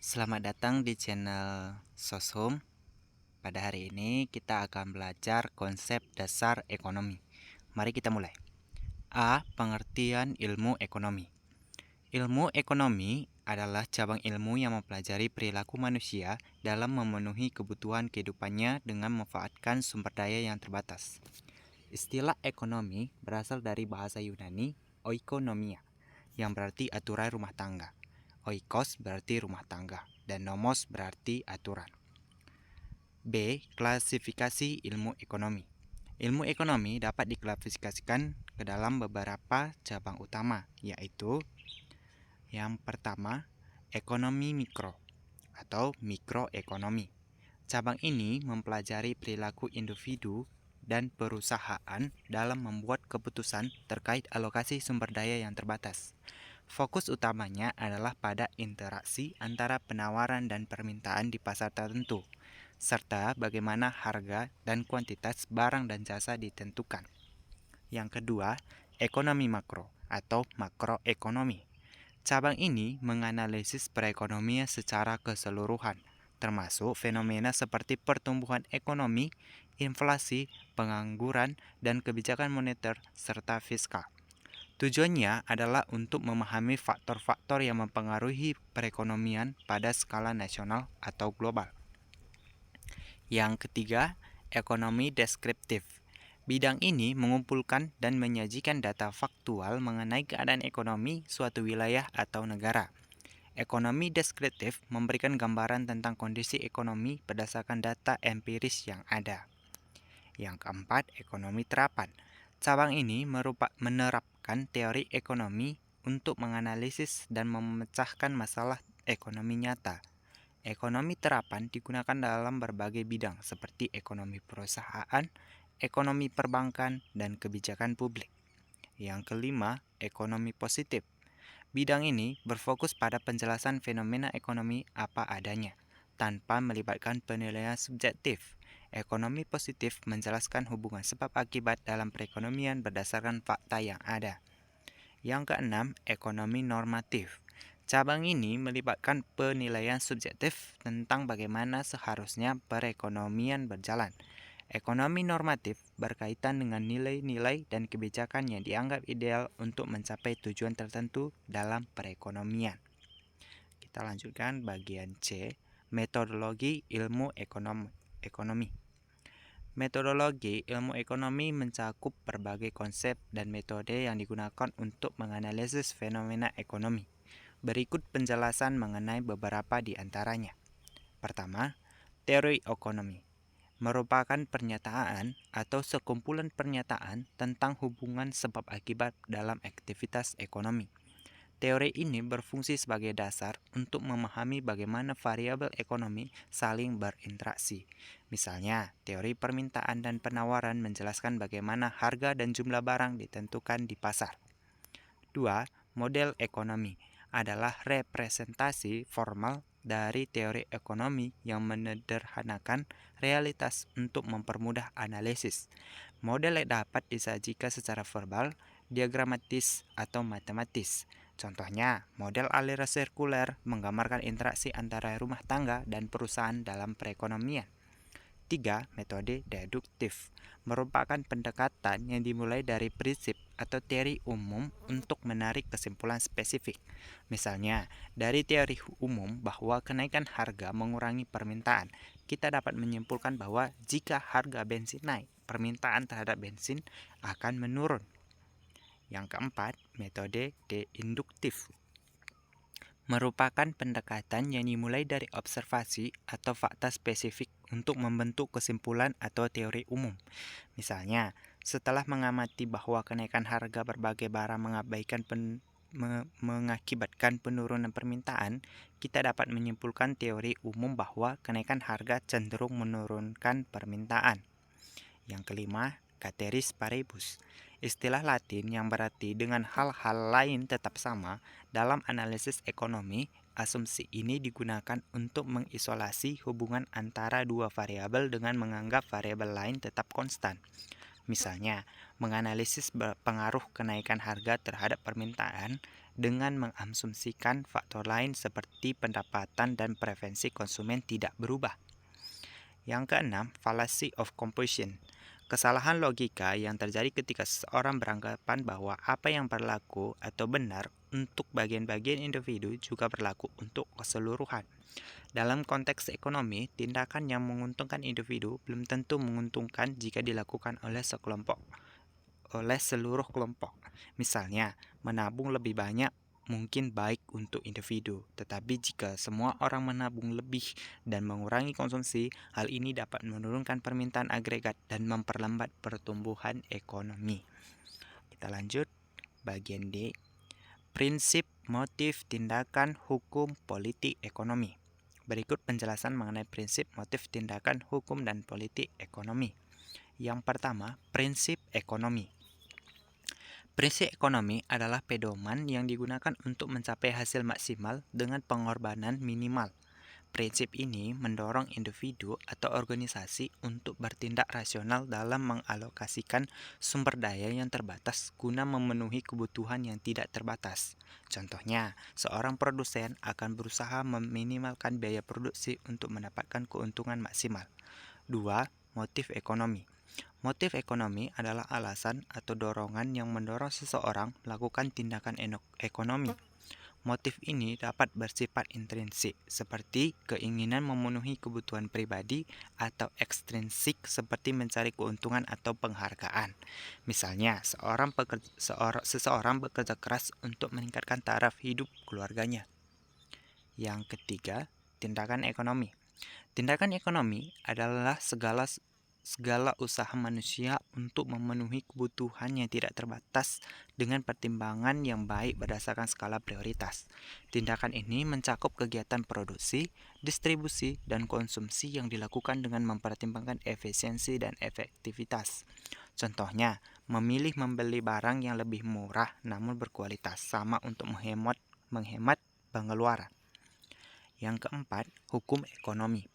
Selamat datang di channel Soshum. Pada hari ini kita akan belajar konsep dasar ekonomi. Mari kita mulai. A. Pengertian ilmu ekonomi. Ilmu ekonomi adalah cabang ilmu yang mempelajari perilaku manusia dalam memenuhi kebutuhan kehidupannya dengan memanfaatkan sumber daya yang terbatas. Istilah ekonomi berasal dari bahasa Yunani oikonomia, yang berarti aturan rumah tangga. Oikos berarti rumah tangga, dan nomos berarti aturan. B. Klasifikasi ilmu ekonomi. Ilmu ekonomi dapat diklasifikasikan ke dalam beberapa cabang utama, yaitu yang pertama, ekonomi mikro atau mikroekonomi. Cabang ini mempelajari perilaku individu dan perusahaan dalam membuat keputusan terkait alokasi sumber daya yang terbatas. Fokus utamanya adalah pada interaksi antara penawaran dan permintaan di pasar tertentu, serta bagaimana harga dan kuantitas barang dan jasa ditentukan. Yang kedua, ekonomi makro atau makroekonomi. Cabang ini menganalisis perekonomian secara keseluruhan, termasuk fenomena seperti pertumbuhan ekonomi, inflasi, pengangguran, dan kebijakan moneter serta fiskal. Tujuannya adalah untuk memahami faktor-faktor yang mempengaruhi perekonomian pada skala nasional atau global. Yang ketiga, ekonomi deskriptif. Bidang ini mengumpulkan dan menyajikan data faktual mengenai keadaan ekonomi suatu wilayah atau negara. Ekonomi deskriptif memberikan gambaran tentang kondisi ekonomi berdasarkan data empiris yang ada. Yang keempat, ekonomi terapan. Cabang ini menerapkan teori ekonomi untuk menganalisis dan memecahkan masalah ekonomi nyata. Ekonomi terapan digunakan dalam berbagai bidang seperti ekonomi perusahaan, ekonomi perbankan, dan kebijakan publik. Yang kelima, ekonomi positif. Bidang ini berfokus pada penjelasan fenomena ekonomi apa adanya, tanpa melibatkan penilaian subjektif. Ekonomi positif menjelaskan hubungan sebab akibat dalam perekonomian berdasarkan fakta yang ada. Yang keenam, ekonomi normatif. Cabang ini melibatkan penilaian subjektif tentang bagaimana seharusnya perekonomian berjalan. Ekonomi normatif berkaitan dengan nilai-nilai dan kebijakan yang dianggap ideal untuk mencapai tujuan tertentu dalam perekonomian. Kita lanjutkan bagian C, metodologi ilmu ekonomi. Metodologi ilmu ekonomi mencakup berbagai konsep dan metode yang digunakan untuk menganalisis fenomena ekonomi. Berikut penjelasan mengenai beberapa di antaranya. Pertama, teori ekonomi merupakan pernyataan atau sekumpulan pernyataan tentang hubungan sebab akibat dalam aktivitas ekonomi. Teori ini berfungsi sebagai dasar untuk memahami bagaimana variabel ekonomi saling berinteraksi. Misalnya, teori permintaan dan penawaran menjelaskan bagaimana harga dan jumlah barang ditentukan di pasar. 2. Model ekonomi adalah representasi formal dari teori ekonomi yang menyederhanakan realitas untuk mempermudah analisis. Model dapat disajikan secara verbal, diagramatis, atau matematis. Contohnya, model aliran sirkuler menggambarkan interaksi antara rumah tangga dan perusahaan dalam perekonomian. 3. Metode deduktif merupakan pendekatan yang dimulai dari prinsip atau teori umum untuk menarik kesimpulan spesifik. Misalnya, dari teori umum bahwa kenaikan harga mengurangi permintaan, kita dapat menyimpulkan bahwa jika harga bensin naik, permintaan terhadap bensin akan menurun. Yang keempat, metode deinduktif merupakan pendekatan yang dimulai dari observasi atau fakta spesifik untuk membentuk kesimpulan atau teori umum. Misalnya, setelah mengamati bahwa kenaikan harga berbagai barang mengakibatkan penurunan permintaan, kita dapat menyimpulkan teori umum bahwa kenaikan harga cenderung menurunkan permintaan. Yang kelima, ceteris paribus. Istilah Latin yang berarti dengan hal-hal lain tetap sama. Dalam analisis ekonomi, asumsi ini digunakan untuk mengisolasi hubungan antara dua variabel dengan menganggap variabel lain tetap konstan. Misalnya, menganalisis pengaruh kenaikan harga terhadap permintaan dengan mengasumsikan faktor lain seperti pendapatan dan preferensi konsumen tidak berubah. Yang keenam, fallacy of composition. Kesalahan logika yang terjadi ketika seseorang beranggapan bahwa apa yang berlaku atau benar untuk bagian-bagian individu juga berlaku untuk keseluruhan. Dalam konteks ekonomi, tindakan yang menguntungkan individu belum tentu menguntungkan jika dilakukan oleh seluruh kelompok. Misalnya, menabung lebih banyak mungkin baik untuk individu, tetapi jika semua orang menabung lebih dan mengurangi konsumsi, hal ini dapat menurunkan permintaan agregat dan memperlambat pertumbuhan ekonomi. Kita lanjut, bagian D. Prinsip, motif, tindakan, hukum, politik, ekonomi. Berikut penjelasan mengenai prinsip, motif, tindakan, hukum, dan politik ekonomi. Yang pertama, prinsip ekonomi. Prinsip ekonomi adalah pedoman yang digunakan untuk mencapai hasil maksimal dengan pengorbanan minimal. Prinsip ini mendorong individu atau organisasi untuk bertindak rasional dalam mengalokasikan sumber daya yang terbatas guna memenuhi kebutuhan yang tidak terbatas. Contohnya, seorang produsen akan berusaha meminimalkan biaya produksi untuk mendapatkan keuntungan maksimal. 2. Motif ekonomi. Motif ekonomi adalah alasan atau dorongan yang mendorong seseorang melakukan tindakan ekonomi. Motif ini dapat bersifat intrinsik, seperti keinginan memenuhi kebutuhan pribadi, atau ekstrinsik, seperti mencari keuntungan atau penghargaan. Misalnya, seseorang bekerja keras untuk meningkatkan taraf hidup keluarganya. Yang ketiga, tindakan ekonomi. Tindakan ekonomi adalah segala usaha manusia untuk memenuhi kebutuhan yang tidak terbatas dengan pertimbangan yang baik berdasarkan skala prioritas. Tindakan ini mencakup kegiatan produksi, distribusi, dan konsumsi yang dilakukan dengan mempertimbangkan efisiensi dan efektivitas. Contohnya, memilih membeli barang yang lebih murah namun berkualitas sama untuk menghemat pengeluaran. Yang keempat, hukum ekonomi.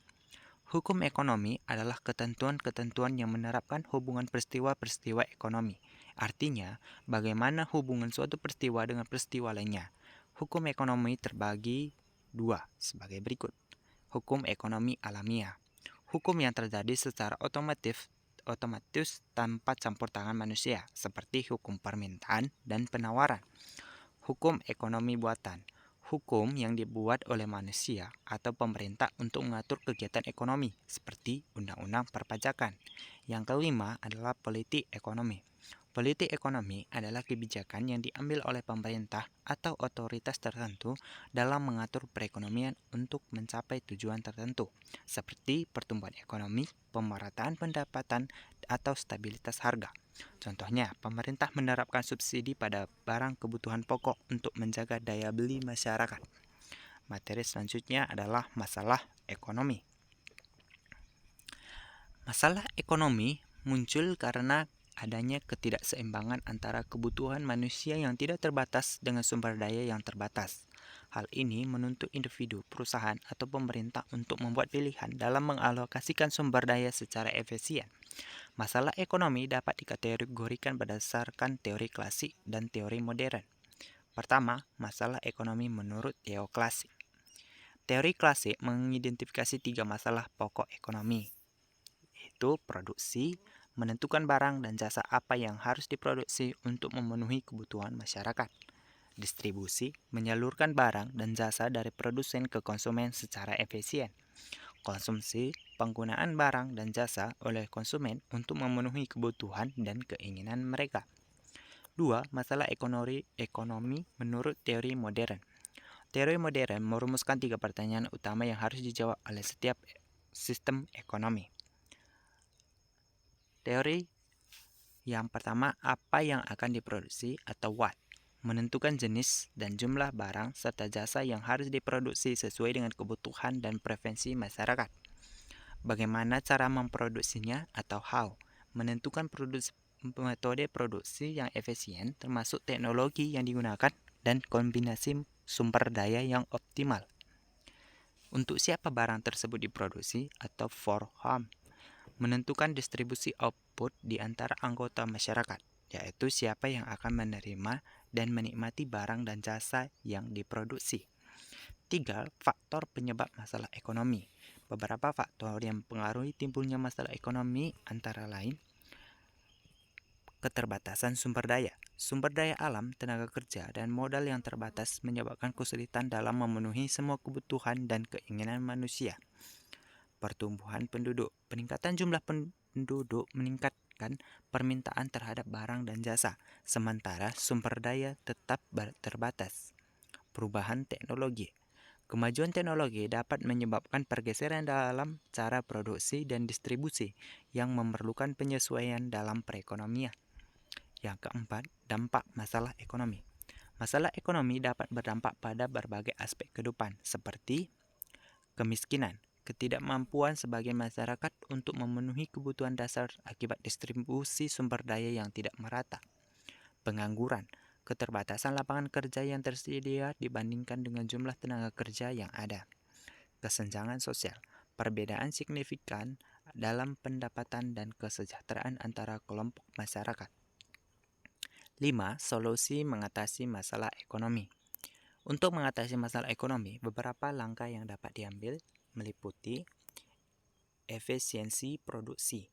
Hukum ekonomi adalah ketentuan-ketentuan yang menerapkan hubungan peristiwa-peristiwa ekonomi. Artinya, bagaimana hubungan suatu peristiwa dengan peristiwa lainnya. Hukum ekonomi terbagi dua sebagai berikut. Hukum ekonomi alamiah. Hukum yang terjadi secara otomatis tanpa campur tangan manusia, seperti hukum permintaan dan penawaran. Hukum ekonomi buatan. Hukum yang dibuat oleh manusia atau pemerintah untuk mengatur kegiatan ekonomi, seperti undang-undang perpajakan. Yang kelima adalah politik ekonomi. Politik ekonomi adalah kebijakan yang diambil oleh pemerintah atau otoritas tertentu dalam mengatur perekonomian untuk mencapai tujuan tertentu, seperti pertumbuhan ekonomi, pemerataan pendapatan, atau stabilitas harga. Contohnya, pemerintah menerapkan subsidi pada barang kebutuhan pokok untuk menjaga daya beli masyarakat. Materi selanjutnya adalah masalah ekonomi. Masalah ekonomi muncul karena adanya ketidakseimbangan antara kebutuhan manusia yang tidak terbatas dengan sumber daya yang terbatas. Hal ini menuntut individu, perusahaan, atau pemerintah untuk membuat pilihan dalam mengalokasikan sumber daya secara efisien. Masalah ekonomi dapat dikategorikan berdasarkan teori klasik dan teori modern. Pertama, masalah ekonomi menurut teori klasik. Teori klasik mengidentifikasi 3 masalah pokok ekonomi, yaitu produksi, menentukan barang dan jasa apa yang harus diproduksi untuk memenuhi kebutuhan masyarakat. Distribusi, menyalurkan barang dan jasa dari produsen ke konsumen secara efisien. Konsumsi, penggunaan barang dan jasa oleh konsumen untuk memenuhi kebutuhan dan keinginan mereka. 2. Masalah ekonomi menurut teori modern. Teori modern merumuskan 3 pertanyaan utama yang harus dijawab oleh setiap sistem ekonomi. Teori yang pertama, apa yang akan diproduksi atau what? Menentukan jenis dan jumlah barang serta jasa yang harus diproduksi sesuai dengan kebutuhan dan preferensi masyarakat. Bagaimana cara memproduksinya atau how? Menentukan metode produksi yang efisien termasuk teknologi yang digunakan dan kombinasi sumber daya yang optimal. Untuk siapa barang tersebut diproduksi atau for whom? Menentukan distribusi output di antara anggota masyarakat, yaitu siapa yang akan menerima dan menikmati barang dan jasa yang diproduksi. 3. Faktor penyebab masalah ekonomi. Beberapa faktor yang mempengaruhi timbulnya masalah ekonomi antara lain keterbatasan sumber daya. Sumber daya alam, tenaga kerja, dan modal yang terbatas menyebabkan kesulitan dalam memenuhi semua kebutuhan dan keinginan manusia. Pertumbuhan penduduk. Peningkatan jumlah penduduk meningkatkan permintaan terhadap barang dan jasa, sementara sumber daya tetap terbatas. Perubahan teknologi. Kemajuan teknologi dapat menyebabkan pergeseran dalam cara produksi dan distribusi yang memerlukan penyesuaian dalam perekonomian. Yang keempat, dampak masalah ekonomi. Masalah ekonomi dapat berdampak pada berbagai aspek kehidupan, seperti kemiskinan, ketidakmampuan sebagian masyarakat untuk memenuhi kebutuhan dasar akibat distribusi sumber daya yang tidak merata, pengangguran, keterbatasan lapangan kerja yang tersedia dibandingkan dengan jumlah tenaga kerja yang ada, kesenjangan sosial, perbedaan signifikan dalam pendapatan dan kesejahteraan antara kelompok masyarakat. 5. Solusi mengatasi masalah ekonomi. Untuk mengatasi masalah ekonomi, beberapa langkah yang dapat diambil meliputi efisiensi produksi,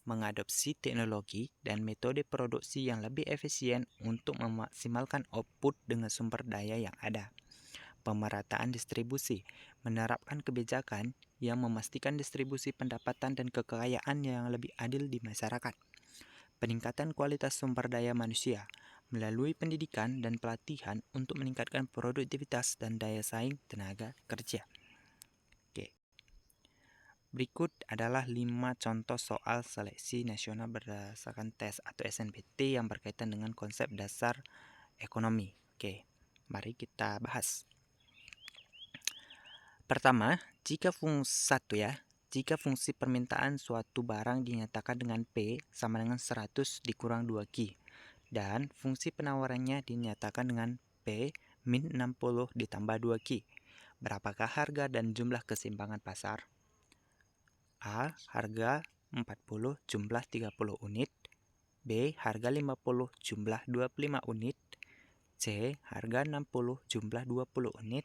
mengadopsi teknologi dan metode produksi yang lebih efisien untuk memaksimalkan output dengan sumber daya yang ada, pemerataan distribusi, menerapkan kebijakan yang memastikan distribusi pendapatan dan kekayaan yang lebih adil di masyarakat, peningkatan kualitas sumber daya manusia melalui pendidikan dan pelatihan untuk meningkatkan produktivitas dan daya saing tenaga kerja. Oke. Berikut adalah 5 contoh soal seleksi nasional berdasarkan tes atau SNBT yang berkaitan dengan konsep dasar ekonomi. Oke, mari kita bahas. Pertama, jika fungsi permintaan suatu barang dinyatakan dengan P sama dengan 100 dikurang 2Q dan fungsi penawarannya dinyatakan dengan P min 60 ditambah 2Q. Berapakah harga dan jumlah keseimbangan pasar? A. Harga 40 jumlah 30 unit. B. Harga 50 jumlah 25 unit. C. Harga 60 jumlah 20 unit.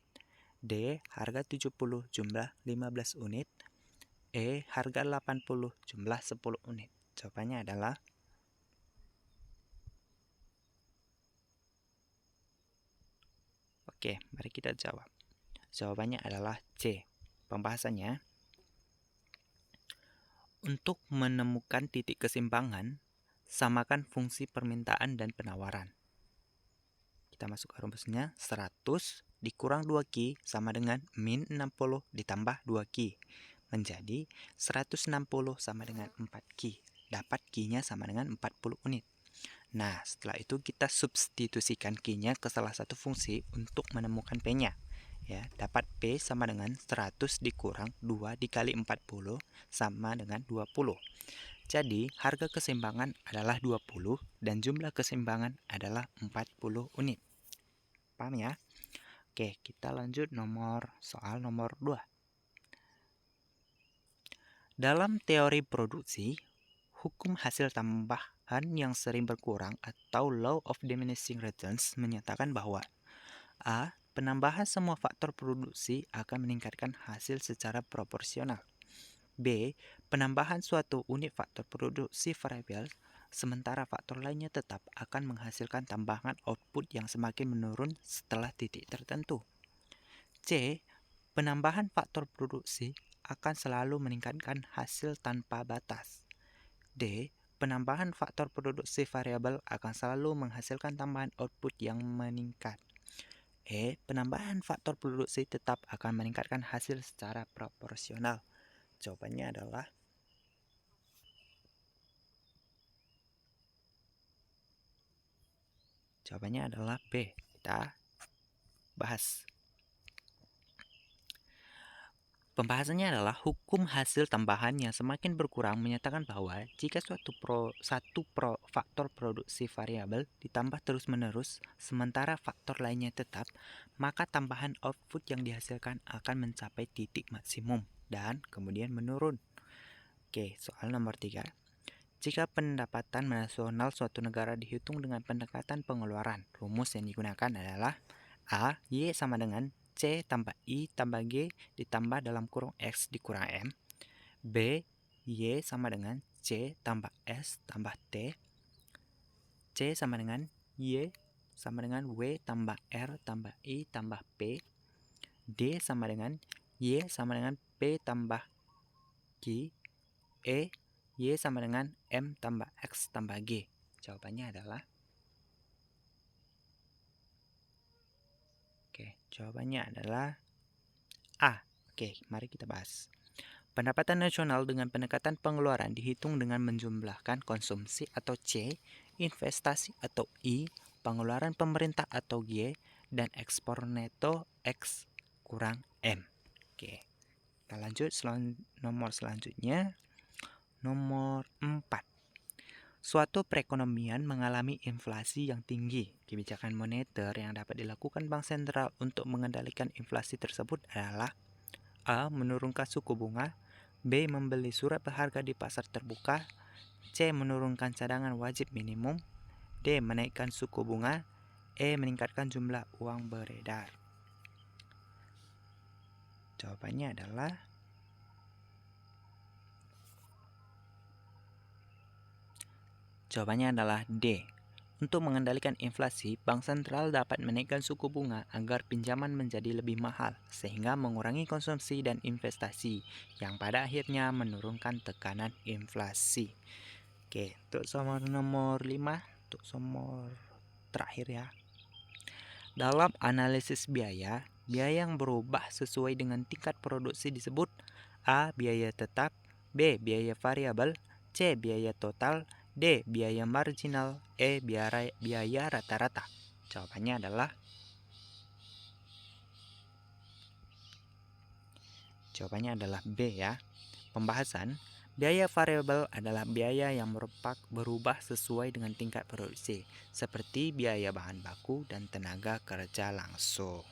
D. Harga 70 jumlah 15 unit. E. Harga 80 jumlah 10 unit. Jawabannya adalah Oke, mari kita jawab. Jawabannya adalah C. Pembahasannya, untuk menemukan titik keseimbangan, samakan fungsi permintaan dan penawaran. Kita masuk ke rumusnya, 100 dikurang 2Q sama dengan min 60 ditambah 2Q. Menjadi 160 sama dengan 4Q. Dapat Q-nya sama dengan 40 unit. Nah, setelah itu kita substitusikan Q-nya ke salah satu fungsi untuk menemukan P-nya. Ya, dapat P sama dengan 100 dikurang 2 dikali 40 sama dengan 20. Jadi, harga keseimbangan adalah 20 dan jumlah keseimbangan adalah 40 unit. Paham ya? Oke, kita lanjut soal nomor 2. Dalam teori produksi, hukum hasil tambahan yang sering berkurang atau law of diminishing returns menyatakan bahwa A. Penambahan semua faktor produksi akan meningkatkan hasil secara proporsional. B. Penambahan suatu unit faktor produksi variabel sementara faktor lainnya tetap akan menghasilkan tambahan output yang semakin menurun setelah titik tertentu. C. Penambahan faktor produksi akan selalu meningkatkan hasil tanpa batas. D. Penambahan faktor produksi variabel akan selalu menghasilkan tambahan output yang meningkat. E. Penambahan faktor produksi tetap akan meningkatkan hasil secara proporsional. Jawabannya adalah B. Kita bahas. Pembahasannya adalah hukum hasil tambahan yang semakin berkurang menyatakan bahwa jika satu faktor produksi variabel ditambah terus-menerus sementara faktor lainnya tetap, maka tambahan output yang dihasilkan akan mencapai titik maksimum dan kemudian menurun. Oke, soal nomor 3. Jika pendapatan nasional suatu negara dihitung dengan pendekatan pengeluaran, rumus yang digunakan adalah A. Y sama dengan C tambah I tambah G ditambah dalam kurung X dikurang M. B. Y sama dengan C tambah S tambah T. C sama dengan Y sama dengan W tambah R tambah I tambah P. D sama dengan Y sama dengan P tambah Q. E. Y sama dengan M tambah X tambah G. Jawabannya adalah A. Oke, mari kita bahas. Pendapatan nasional dengan pendekatan pengeluaran dihitung dengan menjumlahkan konsumsi atau C, investasi atau I, pengeluaran pemerintah atau G, dan ekspor neto X kurang M. Oke, kita lanjut nomor selanjutnya. Nomor 4. Suatu perekonomian mengalami inflasi yang tinggi. Kebijakan moneter yang dapat dilakukan Bank Sentral untuk mengendalikan inflasi tersebut adalah A. Menurunkan suku bunga, B. Membeli surat berharga di pasar terbuka, C. Menurunkan cadangan wajib minimum, D. Menaikkan suku bunga, E. Meningkatkan jumlah uang beredar. Jawabannya adalah D. Untuk mengendalikan inflasi, Bank Sentral dapat menaikkan suku bunga agar pinjaman menjadi lebih mahal, sehingga mengurangi konsumsi dan investasi, yang pada akhirnya menurunkan tekanan inflasi. Oke, untuk nomor 5, untuk nomor terakhir ya. Dalam analisis biaya, biaya yang berubah sesuai dengan tingkat produksi disebut A. Biaya tetap, B. Biaya variabel, C. Biaya total, D. Biaya marginal, E. Biaya rata-rata. Jawabannya adalah B ya. Pembahasan. Biaya variabel adalah biaya yang berubah sesuai dengan tingkat produksi, seperti biaya bahan baku dan tenaga kerja langsung.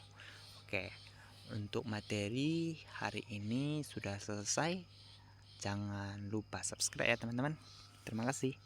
Oke, untuk materi hari ini sudah selesai. Jangan lupa subscribe ya teman-teman. Terima kasih.